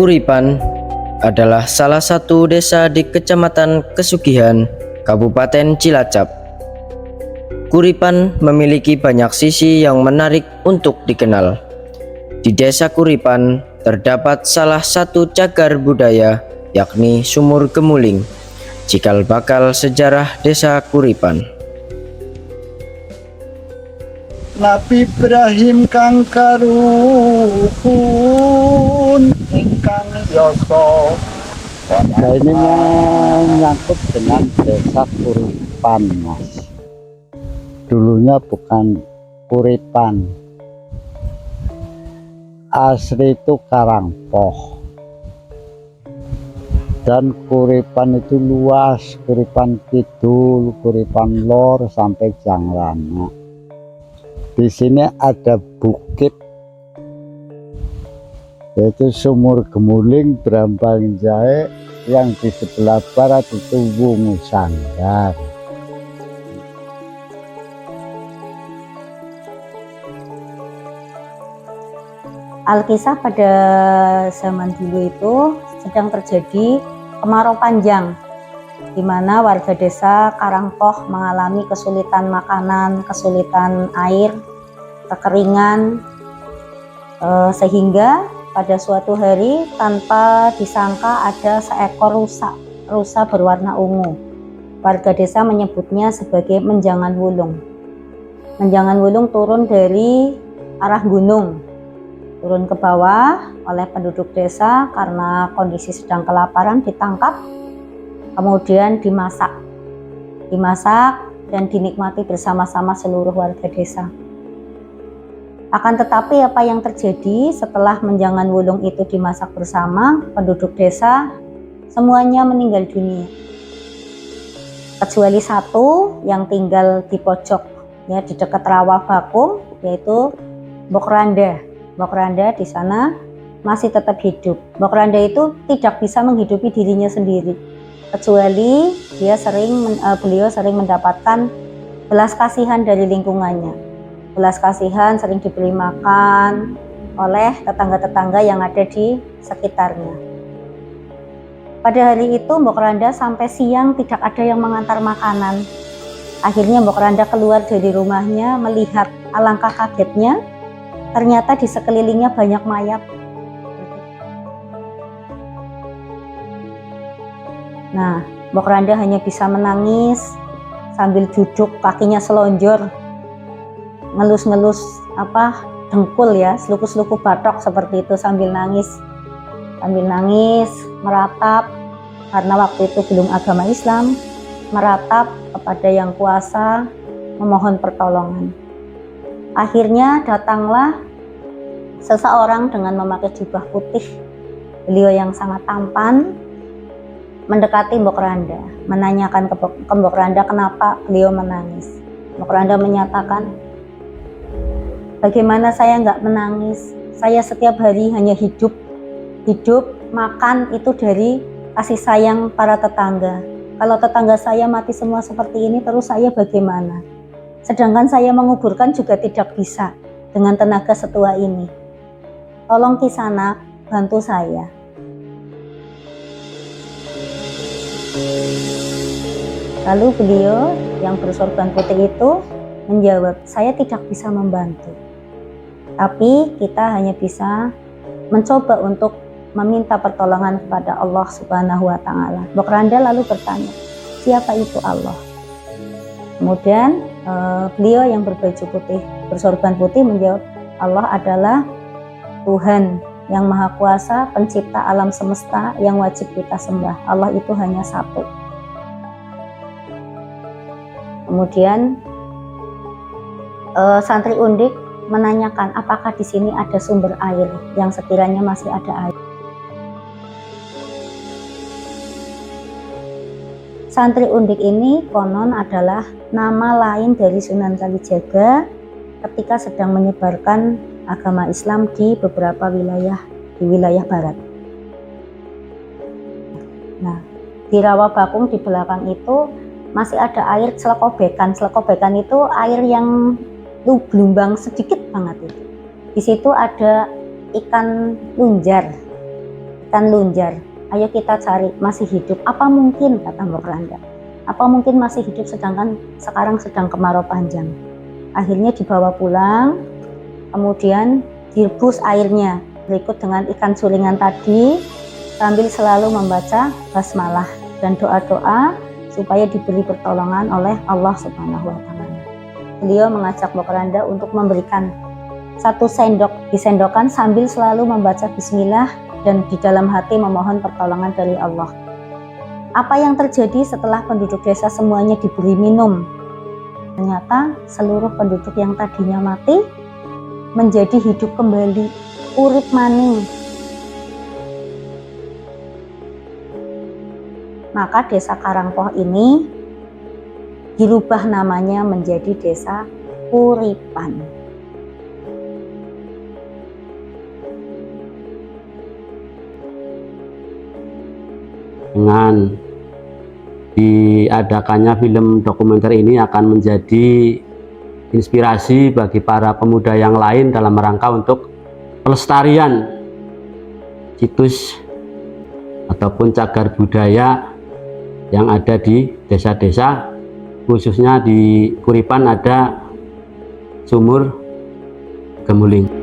Kuripan adalah salah satu desa di Kecamatan Kesugihan, Kabupaten Cilacap. Kuripan memiliki banyak sisi yang menarik untuk dikenal. Di Desa Kuripan terdapat salah satu cagar budaya, yakni Sumur Gemuling, cikal bakal sejarah Desa Kuripan. Nabi Ibrahim kang karuhun ingkang yoso. Nah, ini menyangkut dengan Desa Kuripan, Mas. Dulunya bukan Kuripan, asli itu Karangpoh. Dan Kuripan itu luas, Kuripan Kidul, Kuripan Lor sampai Jangrana. Di sini ada bukit, yaitu Sumur Gemuling Brambang Jahe, yang di sebelah barat itu Wungu Sanggar. Alkisah pada zaman dulu itu sedang terjadi kemarau panjang, di mana warga desa Karangpoh mengalami kesulitan makanan, kesulitan air, kekeringan, sehingga pada suatu hari tanpa disangka ada seekor rusa berwarna ungu. Warga desa menyebutnya sebagai Menjangan Wulung. Menjangan Wulung turun dari arah gunung, turun ke bawah oleh penduduk desa karena kondisi sedang kelaparan, ditangkap, kemudian dimasak dan dinikmati bersama-sama seluruh warga desa. Akan tetapi apa yang terjadi setelah Menjangan Wulung itu dimasak bersama, penduduk desa semuanya meninggal dunia, kecuali satu yang tinggal di pojok, ya, di dekat rawa bakung, yaitu Mbok Randa. Mbok Randa di sana masih tetap hidup. Mbok Randa itu tidak bisa menghidupi dirinya sendiri, kecuali beliau sering mendapatkan belas kasihan dari lingkungannya. Belas kasihan sering diberi makan oleh tetangga-tetangga yang ada di sekitarnya. Pada hari itu Mbok Randa sampai siang tidak ada yang mengantar makanan. Akhirnya Mbok Randa keluar dari rumahnya, melihat, alangkah kagetnya, ternyata di sekelilingnya banyak mayat. Nah, Mbok Randa hanya bisa menangis sambil duduk, kakinya selonjor, ngelus-ngelus dengkul, ya, seluku-seluku batok seperti itu, sambil nangis, meratap, karena waktu itu belum agama Islam, meratap kepada Yang Kuasa, memohon pertolongan. Akhirnya datanglah seseorang dengan memakai jubah putih. Beliau yang sangat tampan mendekati Mbok Randa, menanyakan ke Mbok Randa kenapa beliau menangis. Mbok Randa menyatakan, bagaimana saya nggak menangis? Saya setiap hari hanya hidup, makan itu dari kasih sayang para tetangga. Kalau tetangga saya mati semua seperti ini, terus saya bagaimana? Sedangkan saya menguburkan juga tidak bisa dengan tenaga setua ini. Tolong Kisanak, bantu saya. Lalu beliau yang bersorban putih itu menjawab, saya tidak bisa membantu, tapi kita hanya bisa mencoba untuk meminta pertolongan kepada Allah Subhanahu wa Ta'ala. Mbok Randa lalu bertanya, siapa itu Allah? Kemudian beliau yang berbaju putih, bersorban putih menjawab, Allah adalah Tuhan yang Maha Kuasa, pencipta alam semesta yang wajib kita sembah. Allah itu hanya satu. Kemudian santri undik menanyakan, apakah di sini ada sumber air, yang sekiranya masih ada air. Santri undik ini konon adalah nama lain dari Sunan Kalijaga ketika sedang menyebarkan agama Islam di beberapa wilayah barat. Nah, di rawa bakung di belakang itu masih ada air Slekobekan. Slekobekan itu air yang belumbang sedikit banget itu. Di situ ada ikan lunjar. ikan lunjar. Ayo kita cari, masih hidup. Apa mungkin, kata Mbok Randa. Apa mungkin masih hidup sedangkan sekarang sedang kemarau panjang. Akhirnya dibawa pulang, kemudian direbus airnya, berikut dengan ikan sulingan tadi, sambil selalu membaca basmalah dan doa-doa supaya diberi pertolongan oleh Allah Subhanahu wa Ta'ala. Beliau mengajak Mbok Randa untuk memberikan 1 sendok, disendokkan sambil selalu membaca bismillah dan di dalam hati memohon pertolongan dari Allah. Apa yang terjadi setelah penduduk desa semuanya diberi minum? Ternyata seluruh penduduk yang tadinya mati menjadi hidup kembali, urip maning. Maka desa Karangpoh ini dirubah namanya menjadi desa Kuripan. Dengan diadakannya film dokumenter ini akan menjadi inspirasi bagi para pemuda yang lain dalam rangka untuk pelestarian situs ataupun cagar budaya yang ada di desa-desa, khususnya di Kuripan ada Sumur Gemuling.